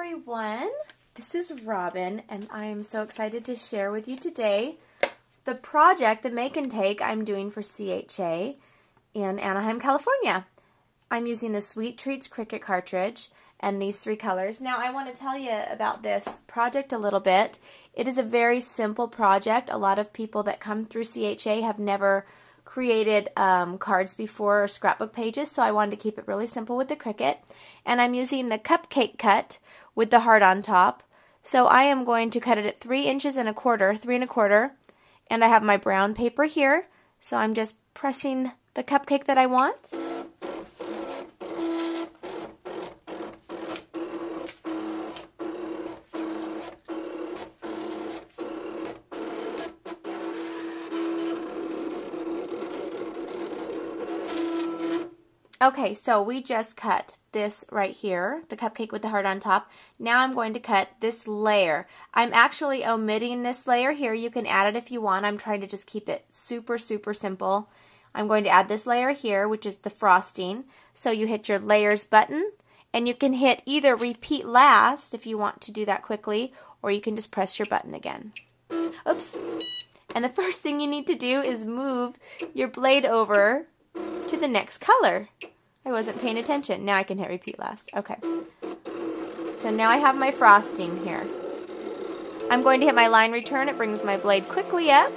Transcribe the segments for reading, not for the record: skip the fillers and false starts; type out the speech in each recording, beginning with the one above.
everyone, this is Robin and I am so excited to share with you today the project, the make and take I'm doing for CHA in Anaheim, California. I'm using the Sweet Treats Cricut cartridge and these three colors. Now I want to tell you about this project a little bit. It is a very simple project. A lot of people that come through CHA have never created cards before or scrapbook pages, so I wanted to keep it really simple with the Cricut. And I'm using the Cupcake cut with the heart on top. So I am going to cut it at 3 inches and a quarter, 3 1/4, and I have my brown paper here. So I'm just pressing the cupcake that I want. Okay, so we just cut this right here, the cupcake with the heart on top. Now I'm going to cut this layer. I'm actually omitting this layer here. You can add it if you want. I'm trying to just keep it super, super simple. I'm going to add this layer here, which is the frosting. So you hit your layers button, and you can hit either repeat last if you want to do that quickly, or you can just press your button again. Oops. And the first thing you need to do is move your blade over to the next color. I wasn't paying attention. Now I can hit repeat last. Okay. So now I have my frosting here. I'm going to hit my line return. It brings my blade quickly up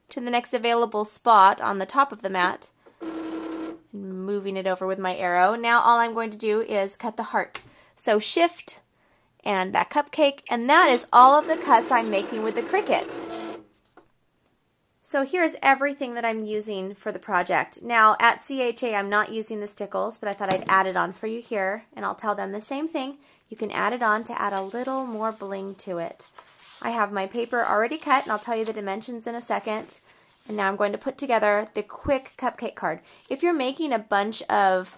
to the next available spot on the top of the mat. And moving it over with my arrow. Now all I'm going to do is cut the heart. So shift and that cupcake, and that is all of the cuts I'm making with the Cricut. So here's everything that I'm using for the project. Now at CHA I'm not using the stickles, but I thought I'd add it on for you here, and I'll tell them the same thing. You can add it on to add a little more bling to it. I have my paper already cut, and I'll tell you the dimensions in a second. And now I'm going to put together the quick cupcake card. If you're making a bunch of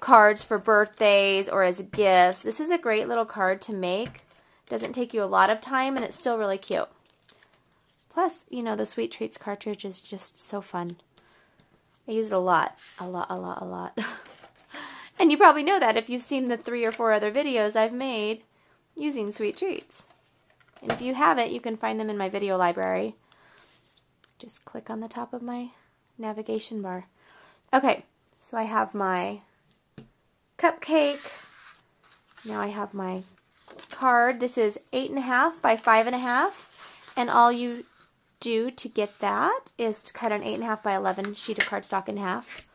cards for birthdays or as gifts, this is a great little card to make. It doesn't take you a lot of time, and it's still really cute. Plus, you know, the Sweet Treats cartridge is just so fun. I use it a lot. And you probably know that if you've seen the 3 or 4 other videos I've made using Sweet Treats. And if you haven't, you can find them in my video library. Just click on the top of my navigation bar. Okay, so I have my cupcake. Now I have my card. This is 8 1/2 by 5 1/2. And all you do to get that is to cut an 8 1/2 by 11 sheet of cardstock in half.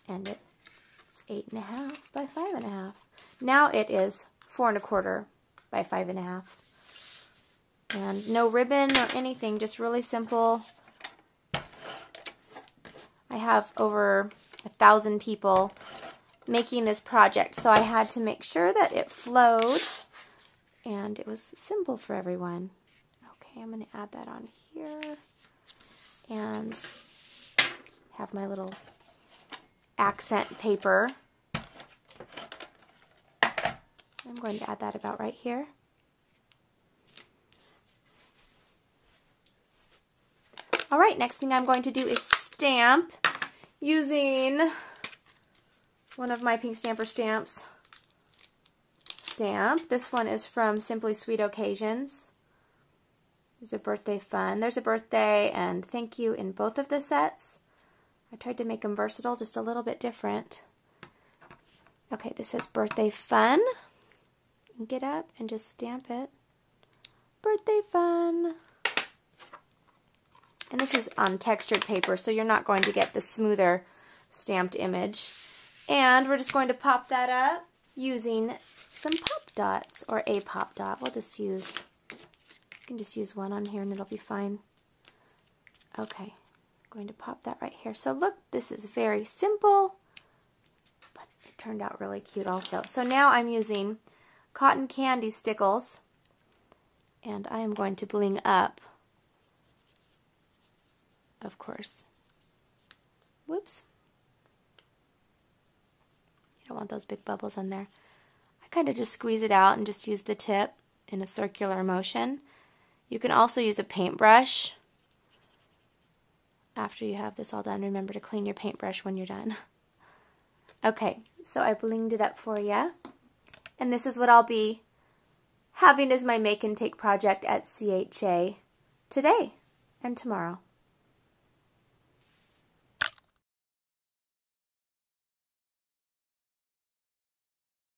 And it's 8 1/2 by 5 1/2. Now it is 4 1/4 by 5 1/2. And no ribbon or anything, just really simple. I have over 1,000 people making this project, so I had to make sure that it flowed and it was simple for everyone. Okay, I'm going to add that on here and have my little accent paper. I'm going to add that about right here. Alright, next thing I'm going to do is stamp using one of my pink stamper stamps. This one is from Simply Sweet Occasions. There's a birthday fun. There's a birthday and thank you in both of the sets. I tried to make them versatile, just a little bit different. Okay, this says birthday fun. You can get up and just stamp it. Birthday fun. And this is on textured paper, so you're not going to get the smoother stamped image. And we're just going to pop that up using some pop dots, or a pop dot. We'll just use, you can just use one on here and it'll be fine. Okay, I'm going to pop that right here. So look, this is very simple, but it turned out really cute also. So now I'm using cotton candy stickles, and I am going to bling up, of course. Whoops. You don't want those big bubbles on there. I kind of just squeeze it out and just use the tip in a circular motion. You can also use a paintbrush. After you have this all done, remember to clean your paintbrush when you're done. Okay, so I blinged it up for you. And this is what I'll be having as my make and take project at CHA today and tomorrow.